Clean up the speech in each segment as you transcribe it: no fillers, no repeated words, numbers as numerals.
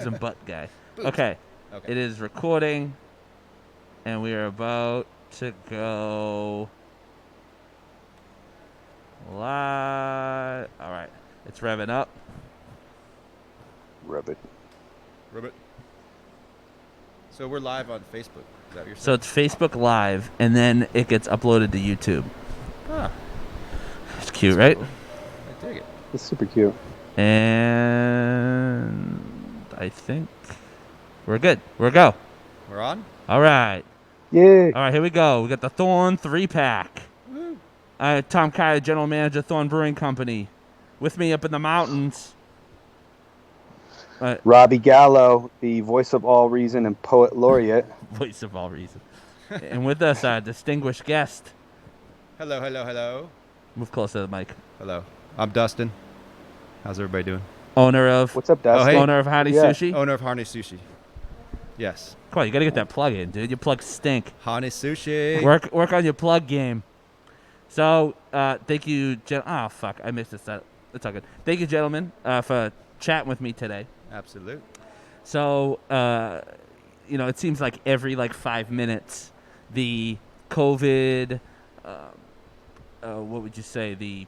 and butt guy. Boot. Okay. Okay. It is recording, and we are about to go live. All right. It's revving up. Ribbit. Ribbit. So we're live on Facebook. Is that what you're So saying? it's Facebook Live, and then it gets uploaded to YouTube. Ah, It's cute, right? cool. I dig it. It's super cute. And I think we're good. We're go. We're on? All right. Yeah. All right, here we go. We got the Thorn 3-pack. Woo. Tom Kyer, General Manager, Thorn Brewing Company. With me up in the mountains. Robbie Gallo, the voice of all reason and poet laureate. Voice of all reason. And with us, our distinguished guest. Hello, hello, hello. Move closer to the mic. Hello. I'm Dustin. How's everybody doing? Owner of What's up, Dustin? Oh, hey. owner of Honey Yeah. Sushi. Owner of Harney Sushi. Yes. Come on, you gotta get that plug in, dude. Your plugs stink. Harney Sushi. Work on your plug game. So, thank you, oh fuck, I missed this. It's all good. Thank you, gentlemen, for chatting with me today. Absolute. So, it seems like every 5 minutes, the COVID, what would you say, the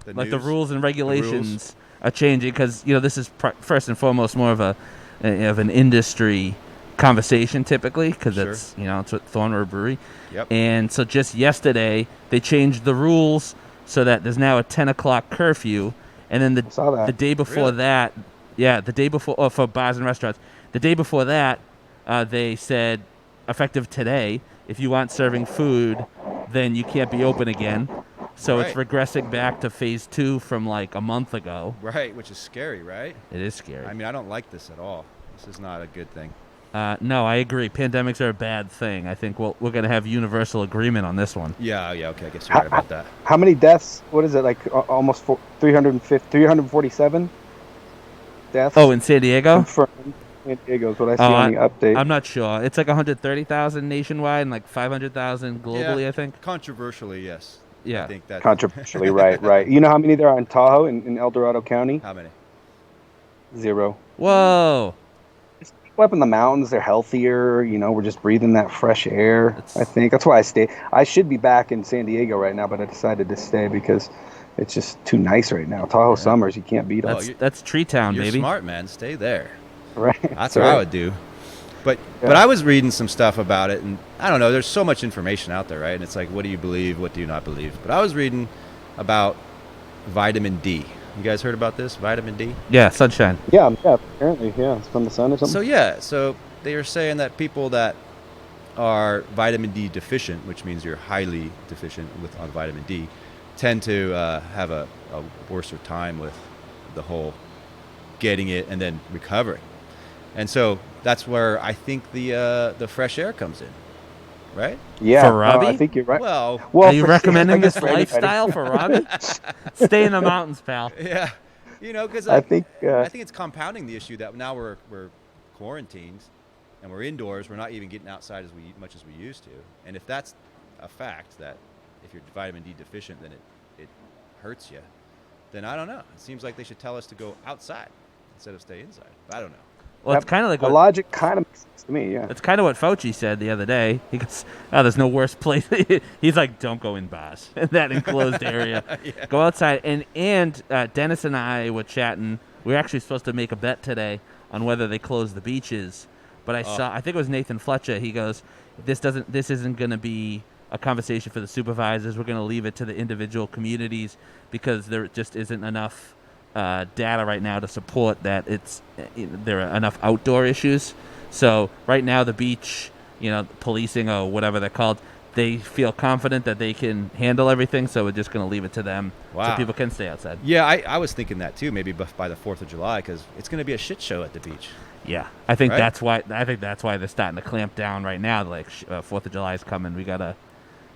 news. rules and regulations are changing because this is first and foremost more of an industry conversation typically because Sure. it's what Thorn Brewery. Yep. And so just yesterday they changed the rules so that there's now a 10 o'clock curfew, and then Saw that. the day before Really? that, the day before for bars and restaurants, the day before that they said effective today, if you aren't serving food, then you can't be open again. So it's Right. regressing back to phase 2 from a month ago. Right, which is scary, right? It is scary. I mean, I don't like this at all. This is not a good thing. No, I agree. Pandemics are a bad thing. I think we're going to have universal agreement on this one. Yeah, okay, I guess you're right about that. How many deaths? What is it, almost 347 deaths? Oh, in San Diego? Confirmed. San Diego is what I see Oh, on the update. I'm not sure. It's 130,000 nationwide and 500,000 globally, Yeah. I think. Controversially, yes. Yeah. I think that. Controversially, right. You know how many there are in Tahoe, in El Dorado County? How many? 0. Whoa. People up in the mountains, they're healthier. We're just breathing that fresh air. It's- I think that's why I stay. I should be back in San Diego right now, but I decided to stay because it's just too nice right now. Tahoe summers, you can't beat them. That's Tree Town, You're baby. smart, man. Stay there. Right. That's what I would do. But I was reading some stuff about it, and I don't know. There's so much information out there, right? And it's like, what do you believe? What do you not believe? But I was reading about vitamin D. You guys heard about this? Vitamin D? Yeah, sunshine. Yeah, apparently, it's from the sun or something. So they are saying that people that are vitamin D deficient, which means you're highly deficient on vitamin D, tend to have a worse time with the whole getting it and then recovering. And so that's where I think the fresh air comes in, right? Yeah, For Robbie? I think you're right. Well, Are you for- recommending I guess this for anybody. lifestyle for Robbie? Stay in the mountains, pal. yeah, because I think it's compounding the issue that now we're quarantined and we're indoors. We're not even getting outside as much as we used to. And if that's a fact, that if you're vitamin D deficient, then it hurts you, then I don't know. It seems like they should tell us to go outside instead of stay inside. I don't know. Well, it's kind of like the what logic kind of makes sense to me. Yeah. It's kind of what Fauci said the other day. He goes, "Oh, there's no worse place." He's like, "Don't go in bars in that enclosed area. Yeah. Go outside." And Dennis and I were chatting. We were actually supposed to make a bet today on whether they close the beaches. But I think it was Nathan Fletcher. He goes, This isn't going to be a conversation for the supervisors. We're going to leave it to the individual communities because there just isn't enough data right now to support that there are enough outdoor issues. So right now the beach, policing or whatever they're called, they feel confident that they can handle everything. So we're just going to leave it to them so Wow. people can stay outside. Yeah, I was thinking that too. Maybe by the 4th of July, because it's going to be a shit show at the beach. Yeah, I think Right? that's why they're starting to clamp down right now. 4th of July is coming. We gotta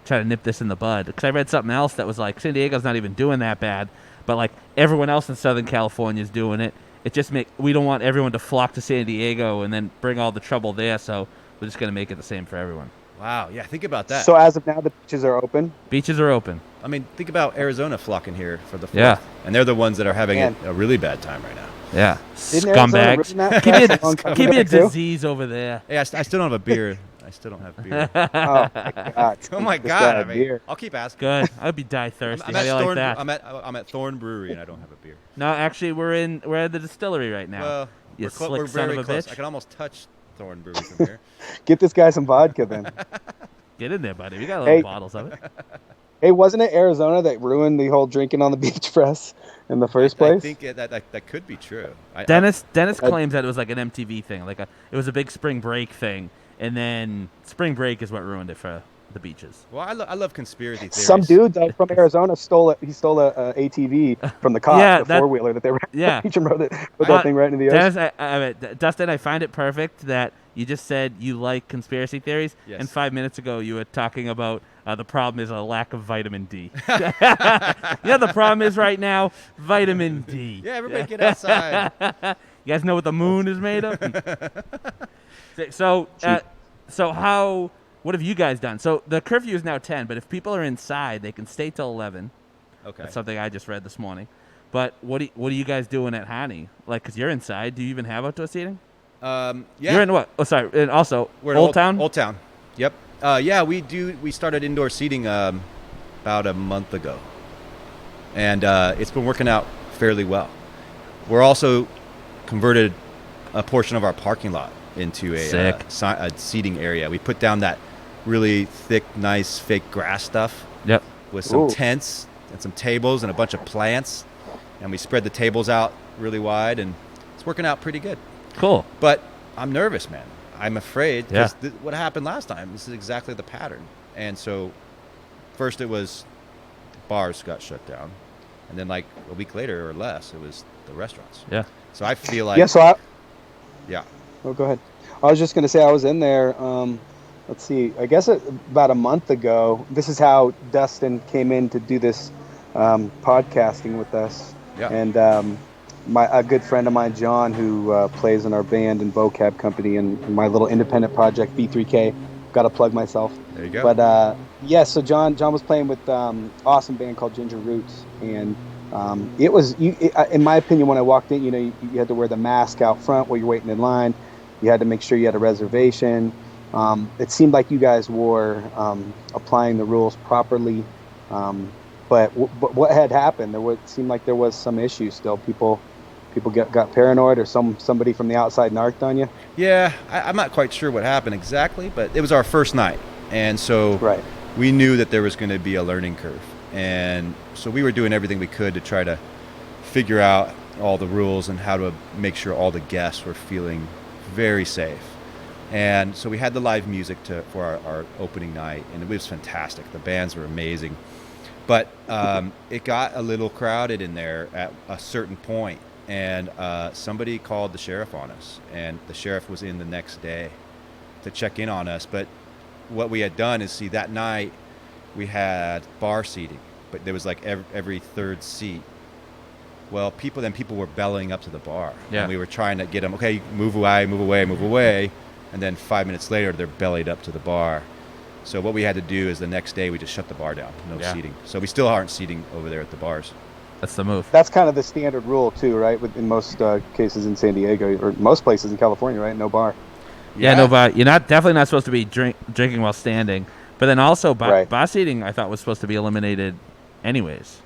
try to nip this in the bud. Because I read something else that was like San Diego's not even doing that bad, but everyone else in Southern California is doing it. It just we don't want everyone to flock to San Diego and then bring all the trouble there. So we're just gonna make it the same for everyone. Wow. Yeah, think about that. So as of now, the beaches are open. Beaches are open. I mean, think about Arizona flocking here for the 4th. Yeah. And they're the ones that are having Man. a really bad time right now. Yeah, Didn't Arizona scumbags. ruin that Keep fest a long time your ago, too? disease over there. Hey, I still don't have a beer. I still don't have beer. Oh my God! Oh my This God! guy I had mean, beer. I'll keep asking. Good. I'd be die thirsty. I'm How at do you like Thorn. that? I'm at Thorn Brewery and I don't have a beer. No, actually, we're at the distillery right now. Well, You we're slick son very of a close. bitch. I can almost touch Thorn Brewery from here. Get this guy some vodka then. Get in there, buddy. We got little Hey. bottles of it. Hey, wasn't it Arizona that ruined the whole drinking on the beach for us in the first I place? think that could be true. Dennis claims that it was like an MTV thing, it was a big spring break thing, and then spring break is what ruined it for the beaches. Well, I love conspiracy theories. Some dude from Arizona stole it. He stole a ATV from the cops, Yeah, the that- 4-wheeler that they were Yeah. beach and rode that thing right into the ocean. Dennis, Dustin, I find it perfect that you just said you like conspiracy theories, Yes. and 5 minutes ago you were talking about the problem is a lack of vitamin D. The problem is right now vitamin D. Yeah, everybody get outside. You guys know what the moon is made of? What have you guys done? So the curfew is now 10, but if people are inside, they can stay till 11. Okay. That's something I just read this morning. But what are you guys doing at Hani? Because you're inside. Do you even have outdoor seating? Yeah. You're in what? Oh, sorry. And also, We're in Old Town? Old Town. Yep. Yeah, we do. We started indoor seating about a month ago, and it's been working out fairly well. We're also converted a portion of our parking lot into a seating area. We put down that really thick, nice fake grass stuff Yep. with some Ooh. tents and some tables and a bunch of plants, and we spread the tables out really wide, and it's working out pretty good. Cool. But I'm nervous, man. I'm afraid Yeah. because what happened last time, this is exactly the pattern. And so first it was bars got shut down. And then like a week later or less, it was the restaurants. Yeah. So I feel like, Yeah, so yeah. Oh, go ahead. I was just going to say I was in there, let's see, I guess about a month ago. This is how Dustin came in to do this podcasting with us. Yeah. And a good friend of mine, John, who plays in our band and vocab company and my little independent project, B3K. Got to plug myself. There you go. But yeah, so John was playing with awesome band called Ginger Roots, and it was in my opinion, when I walked in, you had to wear the mask out front while you're waiting in line. You had to make sure you had a reservation. It seemed like you guys were applying the rules properly, but what had happened? It seemed like there was some issue still. People got paranoid, or somebody from the outside narked on you. Yeah, I'm not quite sure what happened exactly, but it was our first night. And so Right. we knew that there was going to be a learning curve. And so we were doing everything we could to try to figure out all the rules and how to make sure all the guests were feeling very safe. And so we had the live music for our opening night, and it was fantastic. The bands were amazing. But it got a little crowded in there at a certain point, and somebody called the sheriff on us, and the sheriff was in the next day to check in on us. But what we had done is, see, that night we had bar seating, but there was like every third seat. Well, people were bellying up to the bar. Yeah. And we were trying to get them, okay, move away. And then 5 minutes later, they're bellied up to the bar. So what we had to do is the next day we just shut the bar down, no Yeah. seating. So we still aren't seating over there at the bars. That's the move. That's kind of the standard rule too, right? In most cases in San Diego, or most places in California, right? No bar. Yeah, no, but you're definitely not supposed to be drinking while standing. But then also, Right. bar seating, I thought was supposed to be eliminated, anyways.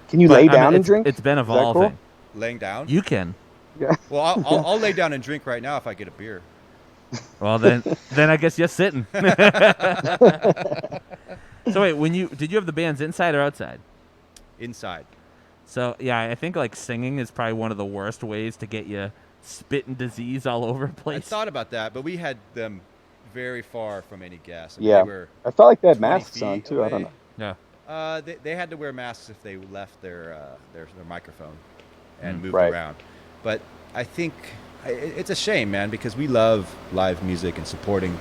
Can you But, lay I mean, down and it's- drink? It's been Is that cool? evolving. Laying down? You can. Yeah. Well, I'll lay down and drink right now if I get a beer. Well, then I guess you're sitting. So wait, did you have the bands inside or outside? Inside. So yeah, I think like singing is probably one of the worst ways to get you spitting disease all over the I place. thought about that, but we had them very far from any guests. I mean, Yeah. They were I felt like they had 20 masks on feet too. I don't away. know. Yeah. They had to wear masks if they left their microphone and moved Right. around. But I think it's a shame, man, because we love live music and supporting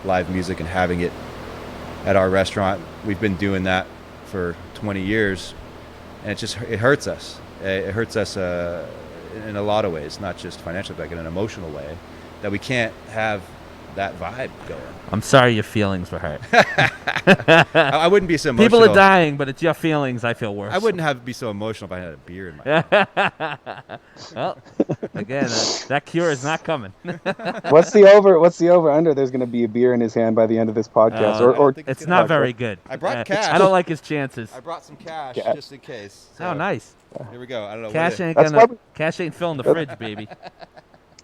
live music and having it at our restaurant. We've been doing that for 20 years, and it hurts us. It hurts us in a lot of ways, not just financially, but like in an emotional way, that we can't have that vibe going. I'm sorry your feelings were hurt. I wouldn't be so emotional. People are dying, but it's your feelings I feel worse. I wouldn't be so emotional if I had a beer in my hand. Well, again, that cure is not coming. What's the over under? There's going to be a beer in his hand by the end of this podcast, I don't or think It's gonna not very good. I brought cash. I don't like his chances. I brought some cash Yeah. just in case. Oh, So, nice. Here we go. I don't know. Cash ain't That's gonna. why we- Cash ain't filling the fridge, baby.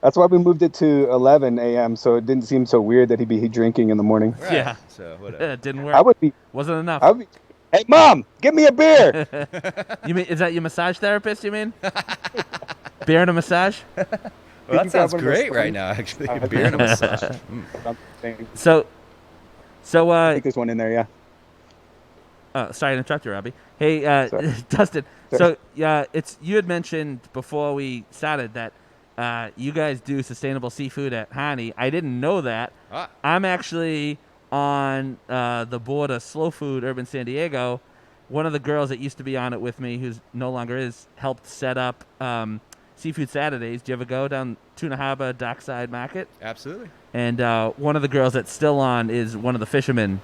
that's why we moved it to 11 a.m. so it didn't seem so weird that he'd be drrinking in the morning. Right. Yeah. So whatever. It didn't work. I would be. Wasn't enough. Hey, Mom, give me a beer. You mean is that your massage therapist? You mean? Beer and a massage. Well, you that sounds grab one of those great right funny- now. Actually, I beer and a massage. So, I think there's one in there. Yeah. sorry to interrupt you, Robbie. Hey, Sorry. Dustin. Sorry. So, it's you had mentioned before we started that you guys do sustainable seafood at Hani. I didn't know that. Ah, I'm actually on the board of Slow Food Urban San Diego. One of the girls that used to be on it with me, who's no longer is, helped set up Seafood Saturdays. Do you ever go down Tuna Harbor Dockside Market? absolutely. And one of the girls that's still on is one of the fishermen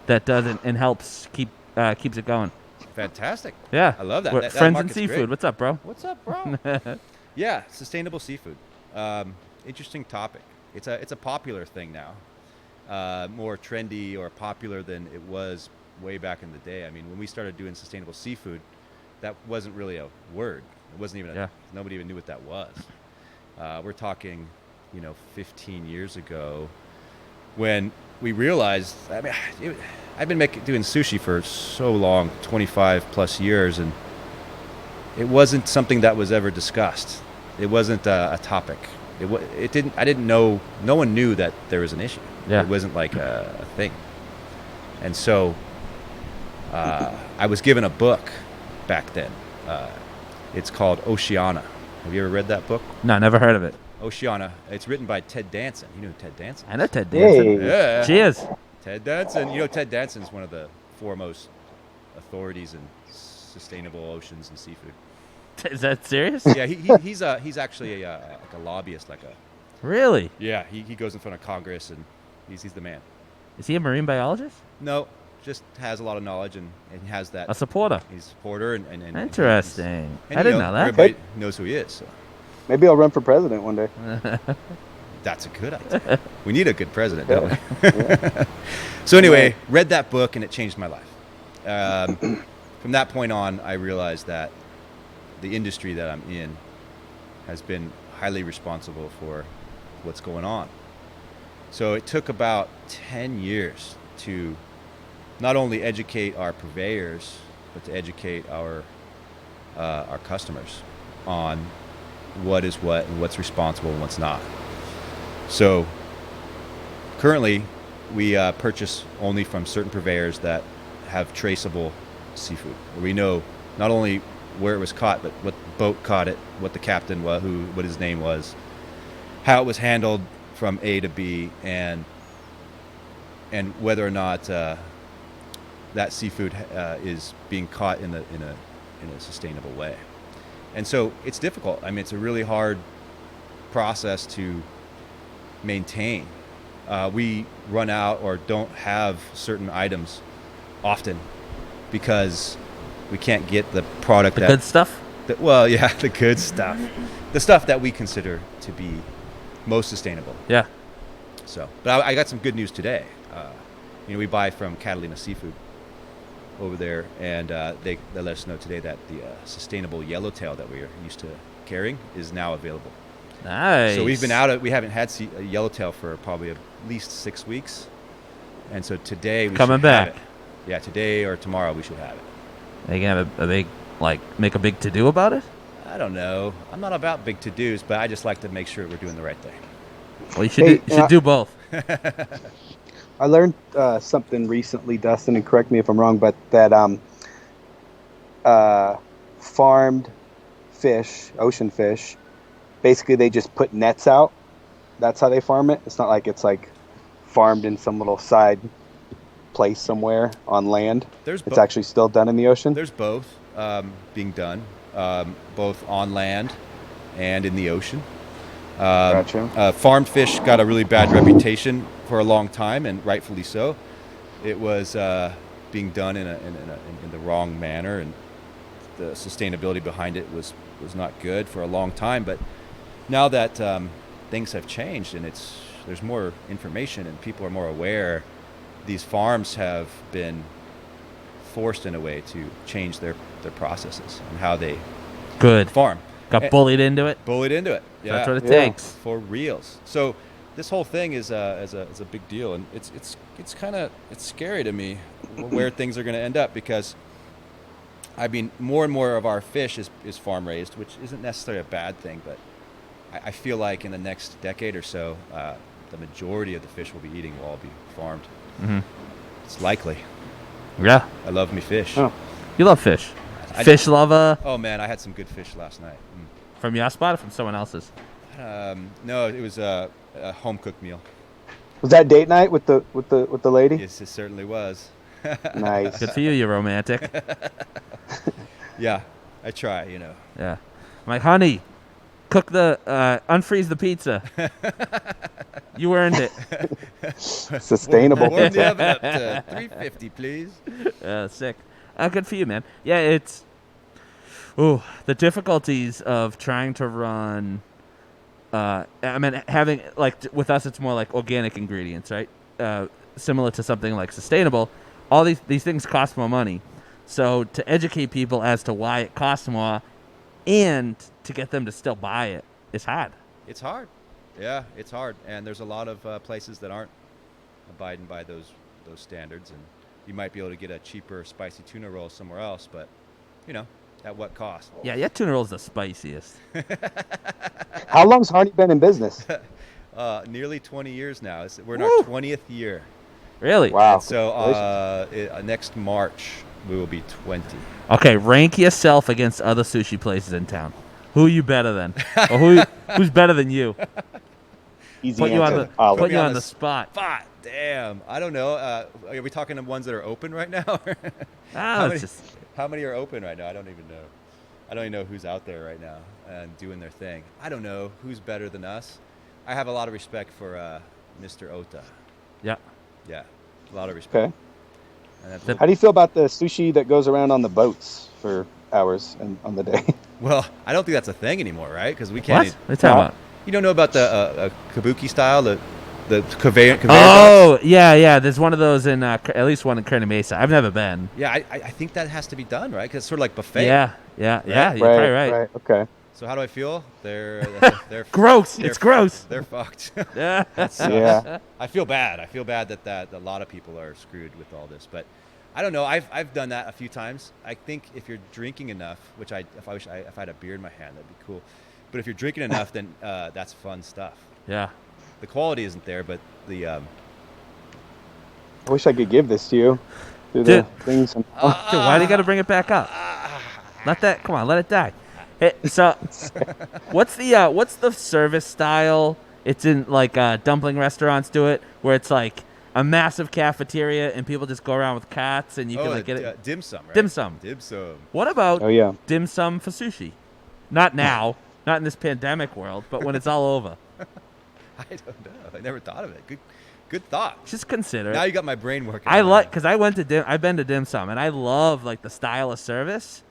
that does it and helps keeps it going. Fantastic. Yeah, I love that. We're That Friends in market's Seafood. great. What's up, bro? What's up, bro? Yeah, sustainable seafood. Interesting topic. It's a popular thing now. More trendy or popular than it was way back in the day. I mean, when we started doing sustainable seafood, that wasn't really a word. It wasn't even. Yeah. Nobody even knew what that was. We're talking, 15 years ago, when we realized. I mean, I've been doing sushi for so long, 25 plus years, and it wasn't something that was ever discussed. It wasn't a topic. It didn't. I didn't know. No one knew that there was an issue. Yeah. It wasn't like a thing. And so, I was given a book back then. It's called Oceana. Have you ever read that book? No, never heard of it. Oceana. It's written by Ted Danson. You know who Ted Danson? I know Ted Danson. Hey. Yeah. Cheers. Ted Danson. Ted Danson's one of the foremost authorities in sustainable oceans and seafood. Is that serious? Yeah, he's actually like a lobbyist, Really? yeah. He goes in front of Congress and he's the man. Is he a marine biologist? No, just has a lot of knowledge and has that. A supporter. He's a supporter and Interesting. and I didn't know that. Everybody knows who he is. So Maybe I'll run for president one day. that's a good idea. We need a good president, don't we? So anyway, read that book and it changed my life. From that point on, I realized that the industry that I'm in has been highly responsible for what's going on. So it took about 10 years to not only educate our purveyors, but to educate our customers on what is what and what's responsible and what's not. So currently, we purchase only from certain purveyors that have traceable seafood. We know not only where it was caught, but what boat caught it, what the captain was, what his name was, how it was handled from A to B, and whether or not that seafood is being caught in a sustainable way. And so it's difficult. I mean, it's a really hard process to maintain. We run out or don't have certain items often because we can't get the product The good stuff? the good stuff, the stuff that we consider to be most sustainable. Yeah. So, but I got some good news today. We buy from Catalina Seafood over there, and they let us know today that the sustainable yellowtail that we are used to carrying is now available. Nice. So we've been we haven't had yellowtail for probably at least 6 weeks, and so today we Coming should have back. it. Yeah, today or tomorrow we should have it. Are you going to have a big, make a big to-do about it? I don't know. I'm not about big to-dos, but I just like to make sure we're doing the right thing. Well, you should, Hey, you should do both. I learned something recently, Dustin, and correct me if I'm wrong, but that farmed fish, ocean fish, basically they just put nets out. That's how they farm it. It's not like it's farmed in some little side place somewhere on land. It's actually still done in the ocean. There's both being done, both on land and in the ocean. Gotcha. Farmed fish got a really bad reputation for a long time, and rightfully so. It was being done in the wrong manner, and the sustainability behind it was not good for a long time. But now that things have changed and there's more information and people are more aware, these farms have been forced in a way to change their processes and how they farm. Got bullied into it. Bullied into it. Yeah. That's what it takes. For reals. So this whole thing is a big deal, and it's scary to me where things are going to end up, because I mean, more and more of our fish is farm raised, which isn't necessarily a bad thing, but I feel like in the next decade or so, the majority of the fish we'll be eating will all be farmed. Mm-hmm. It's likely. Yeah. I love me fish. Oh. You love fish. Fish lover. Oh man, I had some good fish last night. From your spot or from someone else's? No, it was a home cooked meal. Was that date night with the lady? Yes, it certainly was. Nice. Good for you. You're romantic. Yeah, I try. Yeah. I'm like, honey, unfreeze the pizza. You earned it. Sustainable. Warm the oven up to 350, please. Sick. Good for you, man. Yeah, it's the difficulties of trying to run. I mean, having with us, it's more like organic ingredients, right? Similar to something like sustainable. All these things cost more money, so to educate people as to why it costs more, and to get them to still buy it is hard. It's hard. Yeah, it's hard, and there's a lot of places that aren't abiding by those standards, and you might be able to get a cheaper spicy tuna roll somewhere else, but at what cost? Yeah, tuna roll's the spiciest. How long's Harney been in business? Nearly 20 years now. We're in our 20th year. Really? Wow. And so next March we will be 20. Okay, rank yourself against other sushi places in town. Who are you better than? Or who's better than you? Easy Put you answer. on the spot. Damn. I don't know. Are we talking to ones that are open right now? How many are open right now? I don't even know. I don't even know who's out there right now and doing their thing. I don't know who's better than us. I have a lot of respect for Mr. Ota. Yeah. Yeah, a lot of respect. Okay. How do you feel about the sushi that goes around on the boats for hours and on the day? Well, I don't think that's a thing anymore, right? Because we can't. What? What are you talking about? You don't know about the kabuki style, the conveyor Oh, yeah. There's one of those in at least one in Kearney Mesa. I've never been. Yeah, I think that has to be done, right? Because it's sort of like buffet. Yeah. You're probably right. Okay. So how do I feel? They're gross. It's gross. They're fucked. Yeah. Yeah. I feel bad. I feel bad that a lot of people are screwed with all this. But I don't know. I've done that a few times. I think if you're drinking enough, which if I had a beer in my hand, that'd be cool. But if you're drinking enough, then that's fun stuff. Yeah. The quality isn't there, but the. I wish I could give this to you. Do Dude. the things. Dude, why do you got to bring it back up? Let it die. Hey, so, what's the service style? It's in like dumpling restaurants do it, where it's like a massive cafeteria and people just go around with carts and you can get it. Dim sum, right? Dim sum. What about dim sum for sushi? Not now, not in this pandemic world, but when it's all over. I don't know. I never thought of it. Good thought. Just consider. Now you got my brain working. Because I've been to dim sum and I love like the style of service,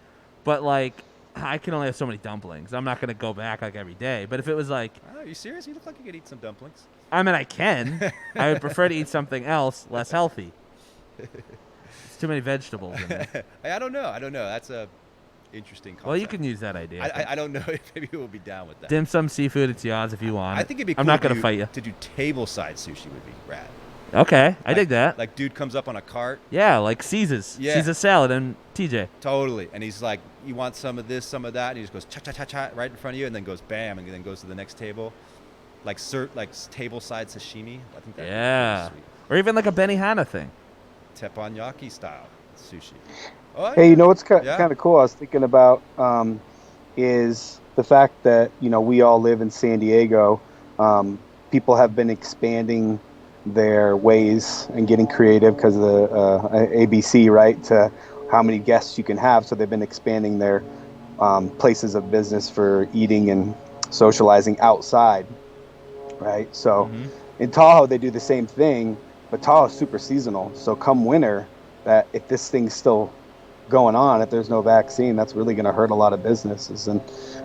but like I can only have so many dumplings. I'm not gonna go back like every day. But if it was like, are you serious? You look like you could eat some dumplings. I mean, I can. I would prefer to eat something else, less healthy. It's too many vegetables in it. I don't know. That's a interesting concept. Well, you can use that idea. I don't know if maybe we'll be down with that. Dim sum seafood, it's yours if you want. I think it'd be cool. I'm not going to fight you. To do tableside sushi would be rad. Okay, I dig that. Like dude comes up on a cart. Yeah, like Caesar's. Yeah. Caesar salad and TJ. Totally. And he's like, you want some of this, some of that? And he just goes cha-cha-cha-cha right in front of you and then goes bam and then goes to the next table. Like tableside sashimi. I think that'd be sweet. Or even like a Benihana thing. Teppanyaki style sushi. Oh, hey, you know what's kind of cool? I was thinking about is the fact that we all live in San Diego. People have been expanding their ways and getting creative because of the ABC, right? To how many guests you can have. So they've been expanding their places of business for eating and socializing outside. right? So Mhm. in Tahoe they do the same thing, but Tahoe's super seasonal. So come winter, that if this thing's still going on, if there's no vaccine, that's really going to hurt a lot of businesses. And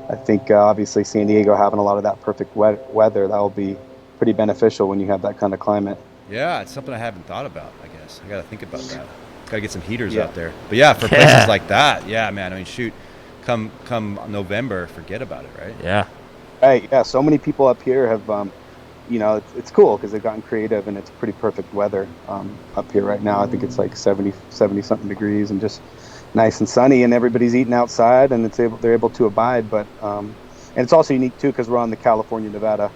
I think obviously San Diego having a lot of that perfect weather, that will be pretty beneficial when you have that kind of climate. Yeah, it's something I haven't thought about. I guess I got to think about that. Got to get some heaters Yeah. out there. But yeah, for Yeah. places like that, yeah, man. I mean, shoot, come November, forget about it, right? Yeah. Right. Yeah. So many people up here have, it's cool because they've gotten creative and it's pretty perfect weather up here right now. I think it's like 70 something degrees and just nice and sunny, and everybody's eating outside and they're able to abide. But and it's also unique too because we're on the California-Nevada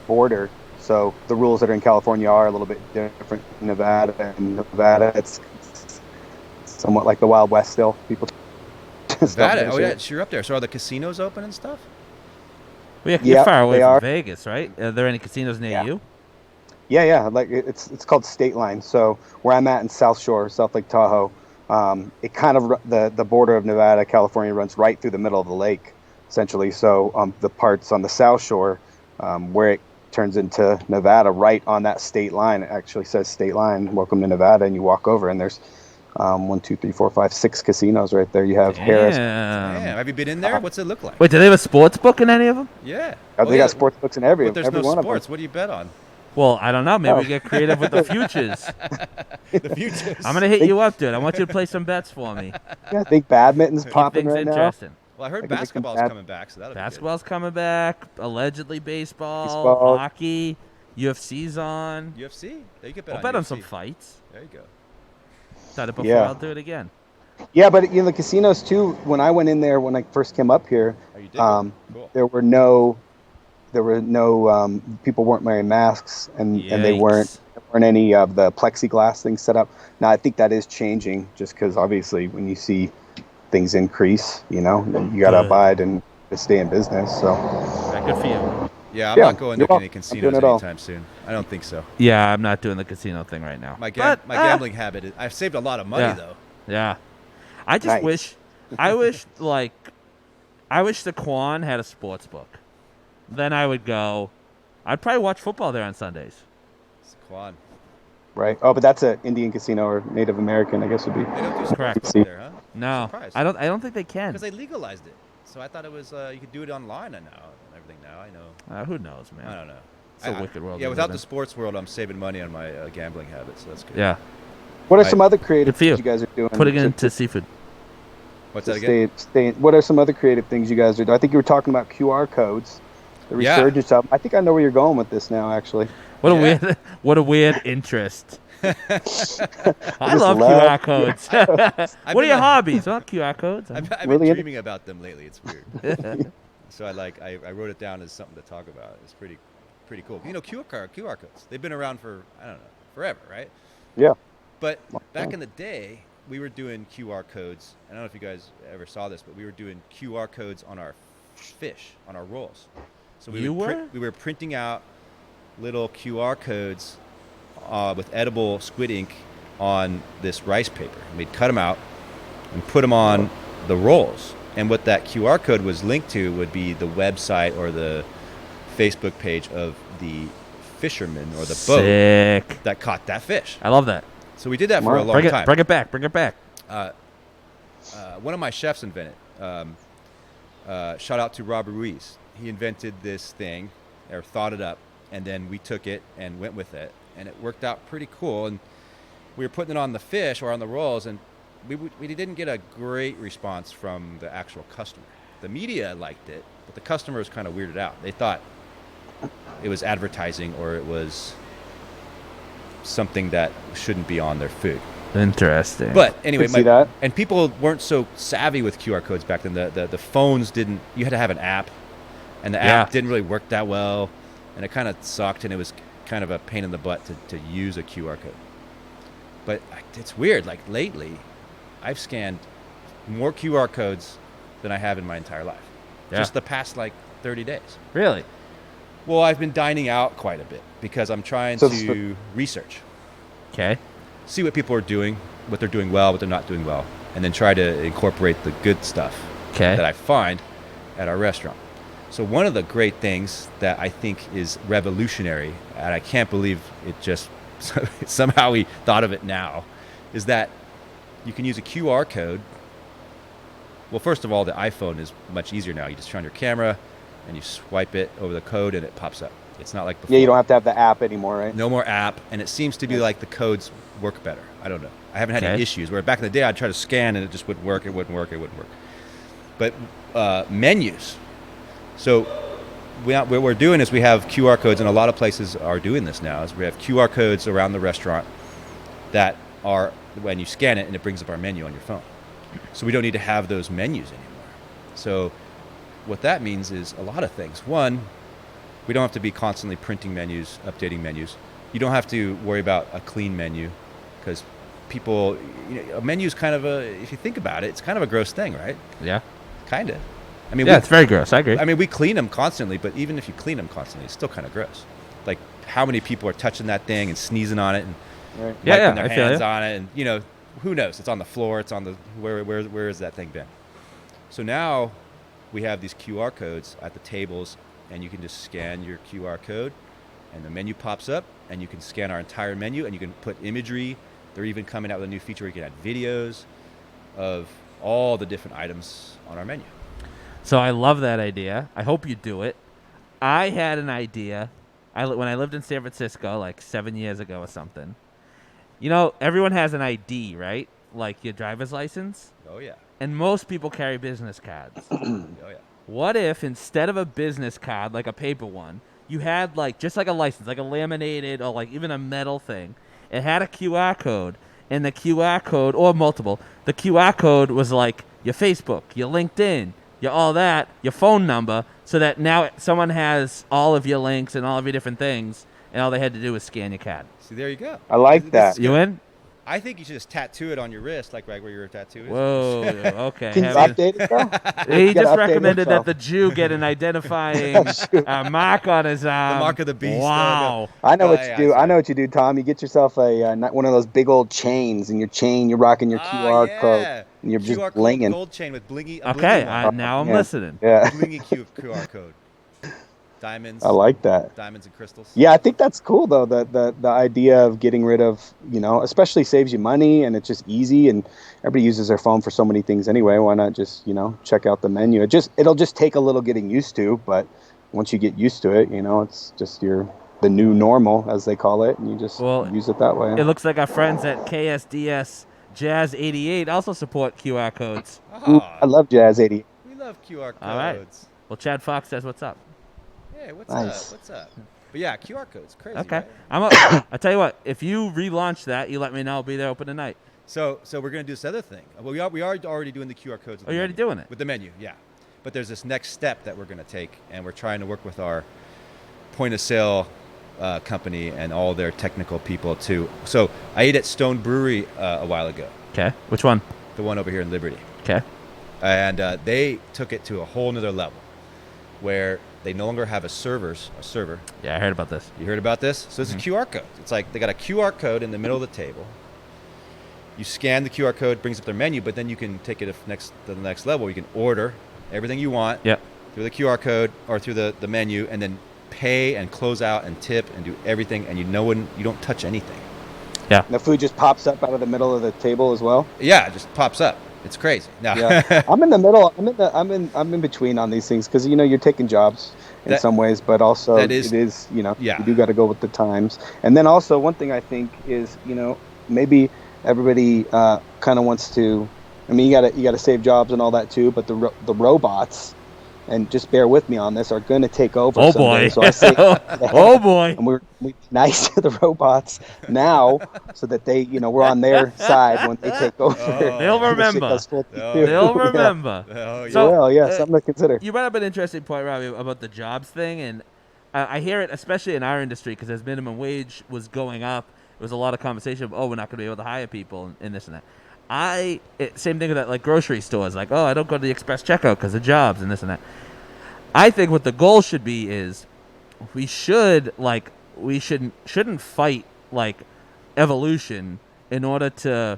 border. So the rules that are in California are a little bit different in Nevada. And Nevada, it's somewhat like the Wild West still. People just don't Nevada. finish Oh yeah, it. so you're up there. So are the casinos open and stuff? Well, you're Yep, far away they from are. Vegas, right? Are there any casinos near Yeah. you? Yeah. Like it's called State Line. So where I'm at in South Shore, South Lake Tahoe, it kind of the border of Nevada, California runs right through the middle of the lake, essentially. So the parts on the South Shore, where it turns into Nevada, right on that state line, it actually says State Line, welcome to Nevada, and you walk over and there's 1, 2, 3, 4, 5, 6 casinos right there. You have Harris. Damn. Have you been in there? What's it look like? Wait, do they have a sports book in any of them? Yeah. They got sports books in every But there's every no one sports. of them. What do you bet on? Well, I don't know. Maybe Oh. we get creative with the futures. The futures. I'm gonna hit you up, dude. I want you to play some bets for me. Yeah, I think badminton's Keep popping things right now. interesting. Well, I heard I can make them basketball's bad. coming back, so that'll Basketball's coming back. Allegedly baseball, Baseball. hockey, UFC's on. be good. UFC. Yeah, you could bet I'll on bet on UFC. some fights. There you go. Done it before. Yeah. I'll do it again. Yeah, but the casinos too. When I went in there when I first came up here, Oh, you did? Cool. there were no people weren't wearing masks, and they weren't Yikes. there weren't any of the plexiglass things set up. Now I think that is changing, just because obviously when you see things increase, you got to Good. abide and to stay in business. So Right, good for you. Yeah, I'm Yeah, not going to you're welcome. any I'm casinos doing it all. anytime soon. I don't think so. Yeah, I'm not doing the casino thing right now. My But, gambling habit is, I've saved a lot of money Yeah. though. Yeah. I just Nice. wish I wish the Quan had a sports book. Then I would go. I'd probably watch football there on Sundays. It's Quan. right. Oh, but that's an Indian casino or Native American, I guess would be. They don't do sports Correct. book there, huh? No, Surprised. I don't think they can. Because they legalized it. So I thought it was you could do it online and everything now. I know. Who knows, man? I don't know. It's a wicked world. Yeah, we without live the in. sports world, I'm saving money on my gambling habits, so that's good. Yeah, What are Right. some other creative Good for you. things you guys are doing? putting it to- into seafood. What's to that again? stay. What are some other creative things you guys are doing? I think you were talking about QR codes, the Yeah. resurgence of them. I think I know where you're going with this now, actually. What Yeah. a weird, what a weird interest. I just love love QR codes. I've What are been your a- hobbies? Well, QR codes. I've Really been into- dreaming about them lately. It's weird. So I wrote it down as something to talk about. It's pretty cool. QR codes. They've been around for I don't know forever, right? Yeah. But back in the day, we were doing QR codes. I don't know if you guys ever saw this, but we were doing QR codes on our fish, on our rolls. So You were? we were printing out little QR codes with edible squid ink on this rice paper. And we'd cut them out and put them on the rolls. And what that QR code was linked to would be the website or the Facebook page of the fisherman or the boat Sick. that caught that fish. I love that. So we did that for a Smart. long Bring time. it, bring it back. Bring it back. One of my chefs invented. Shout out to Robert Ruiz. He invented this thing, or thought it up, and then we took it and went with it, and it worked out pretty cool. And we were putting it on the fish or on the rolls, and we didn't get a great response from the actual customer. The media liked it, but the customer was kind of weirded out. They thought it was advertising or it was something that shouldn't be on their food. Interesting. But anyway, Could see that. and people weren't so savvy with QR codes back then. The phones didn't. You had to have an app, and the app Yeah. didn't really work that well, and it kind of sucked, and it was kind of a pain in the butt to use a QR code. But it's weird. Like lately, I've scanned more QR codes than I have in my entire life. Yeah. Just the past like 30 days. really, Well, I've been dining out quite a bit because I'm trying So- to research. okay. See what people are doing, what they're doing well, what they're not doing well, and then try to incorporate the good stuff Okay. that I find at our restaurant. So one of the great things that I think is revolutionary, and I can't believe it just somehow we thought of it now, is that you can use a QR code. Well, first of all, the iPhone is much easier now. You just turn on your camera and you swipe it over the code and it pops up. It's not like before. Yeah, you don't have to have the app anymore, right? No more app, and it seems to be like the codes work better. I don't know. I haven't had any issues. Where back in the day, I'd try to scan and it just wouldn't work. It wouldn't work. But menus. So what we're doing is we have QR codes, and a lot of places are doing this now. Is we have QR codes around the restaurant that are when you scan it and it brings up our menu on your phone. So we don't need to have those menus anymore. So what that means is a lot of things. One, we don't have to be constantly printing menus, updating menus. You don't have to worry about a clean menu because people, a menu is kind of if you think about it, it's kind of a gross thing, right? Yeah. Kind of. I mean, it's very gross. I agree. I mean, we clean them constantly, but even if you clean them constantly, it's still kind of gross. Like how many people are touching that thing and sneezing on it and wiping their hands on it, and who knows? It's on the floor. It's on the where has that thing been? So now we have these QR codes at the tables, and you can just scan your QR code, and the menu pops up, and you can scan our entire menu, and you can put imagery. They're even coming out with a new feature where you can add videos of all the different items on our menu. So I love that idea. I hope you do it. I had an idea when I lived in San Francisco like 7 years ago or something. Everyone has an ID, right? Like your driver's license. Oh, yeah. And most people carry business cards. Oh, yeah. What if instead of a business card, like a paper one, you had just like a license, like a laminated or like even a metal thing. It had a QR code, and the QR code, or multiple, the QR code was like your Facebook, your LinkedIn, your all that, your phone number, so that now someone has all of your links and all of your different things, and all they had to do was scan your card. See, there you go. I like that. You in? I think you should just tattoo it on your wrist, like right where your tattoo is. Whoa, okay. Can you update it, though? He just recommended that the Jew get an identifying mark on his arm. The mark of the beast. Wow. I know what you do. I know what you do, Tom. You get yourself one of those big old chains, and you're rocking your QR code, and you're just blinging. Gold chain with blingy. Okay, now I'm listening. Yeah. Blingy QR code. Diamonds. I like that. Diamonds and crystals. Yeah, I think that's cool though. The idea of getting rid of, especially saves you money, and it's just easy, and everybody uses their phone for so many things anyway. Why not just check out the menu? It'll just take a little getting used to, but once you get used to it, it's just the new normal, as they call it, and you just use it that way. It looks like our friends at KSDS Jazz 88 also support QR codes. Ooh, I love Jazz 88. We love QR codes. All right. Well, Chad Fox says, "What's up?" Hey, what's up? What's up? But yeah, QR codes, crazy. Okay, right? I tell you what, if you relaunch that, you let me know. I'll be there open tonight. So we're gonna do this other thing. Well, we are already doing the QR codes. Oh, you're already doing it with the menu, yeah. But there's this next step that we're gonna take, and we're trying to work with our point of sale company and all their technical people too. So I ate at Stone Brewery a while ago. Okay, which one? The one over here in Liberty. Okay. And they took it to a whole nother level, where they no longer have a server. Yeah, I heard about this. You heard about this? So it's a QR code. It's like they got a QR code in the middle of the table. You scan the QR code, brings up their menu, but then you can take it to the next level. You can order everything you want through the QR code or through the menu, and then pay and close out and tip and do everything, and you don't touch anything. Yeah. And the food just pops up out of the middle of the table as well. Yeah, it just pops up. It's crazy. No. Yeah. I'm in the middle. I'm in between on these things because you're taking jobs in some ways, but also it is you do got to go with the times. And then also one thing I think is maybe everybody kind of wants to. I mean, you got to save jobs and all that too, but the robots. And just bear with me on this, are going to take over. Oh, someday. boy. So I say, oh, boy. And we're nice to the robots now so that they, we're on their side when they take over. They'll remember. They'll remember. Something to consider. You brought up an interesting point, Robbie, about the jobs thing. And I hear it, especially in our industry, because as minimum wage was going up, there was a lot of conversation of, we're not going to be able to hire people and this and that. Same thing with that, like grocery stores, like, I don't go to the express checkout because of jobs and this and that. I think what the goal should be is we shouldn't fight like evolution in order to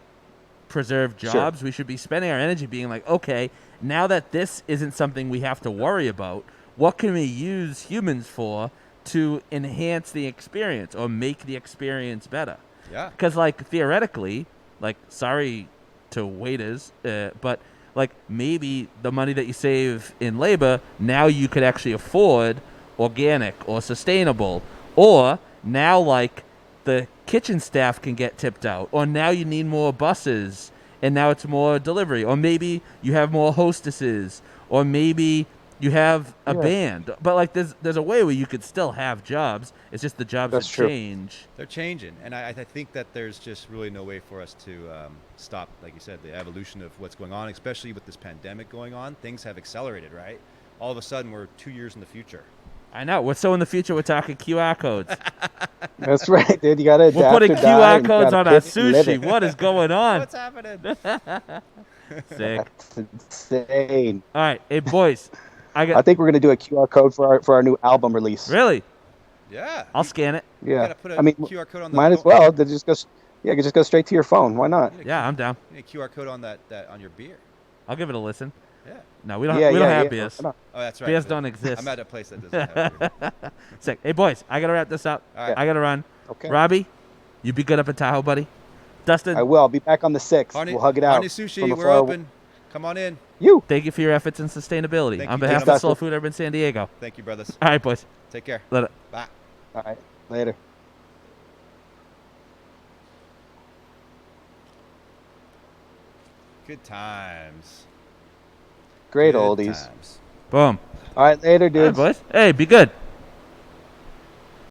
preserve jobs. Sure. We should be spending our energy being like, okay, now that this isn't something we have to worry about, what can we use humans for to enhance the experience or make the experience better? Yeah. Because, like, theoretically, like, sorry to waiters, but, like, maybe the money that you save in labor, now you could actually afford organic or sustainable. Or now, like, the kitchen staff can get tipped out. Or now you need more buses, and now it's more delivery. Or maybe you have more hostesses. Or maybe you have a band. But, like, there's a way where you could still have jobs. It's just the jobs That's that true. change. They're changing, and I think that there's just really no way for us to stop, like you said, the evolution of what's going on, especially with this pandemic going on. Things have accelerated, right? All of a sudden, we're 2 years in the future. I know. We're so in the future, we're talking QR codes. That's right, dude. You got to adapt. We're putting or die, QR and you codes gotta on our pick and live sushi. it. What is going on? What's happening? Sick. That's insane. All right, hey boys, I I got think we're gonna do a QR code for our new album release. really. Yeah. I'll scan it. You Yeah. gotta put a I mean, QR code on the might as well. They just go. Yeah, just go straight to your phone. Why not? You need a Yeah, I'm down. You need a QR code on that on your beer. I'll give it a listen. Yeah. No, we don't. Yeah, we don't yeah, have yeah. beers. Why not? Oh, that's right. Beers don't exist. I'm at a place that doesn't have beer. Sick. Hey boys, I gotta wrap this up. All right. I gotta run. Okay. Robbie, you be good up in Tahoe, buddy. Dustin, I will. I'll be back on the 6th. Harney, We'll hug it out. Harney from Sushi, we're afar. open. Come on in. You. thank you for your efforts in sustainability Thank on you, behalf Dustin. of Soul Food Urban San Diego. Thank you, brothers. All right, boys. Take care. Let it. Bye. All right. Later. Good times. Great Good oldies. times. Boom. All right. Later, All right, dudes. boys. Hey, be good.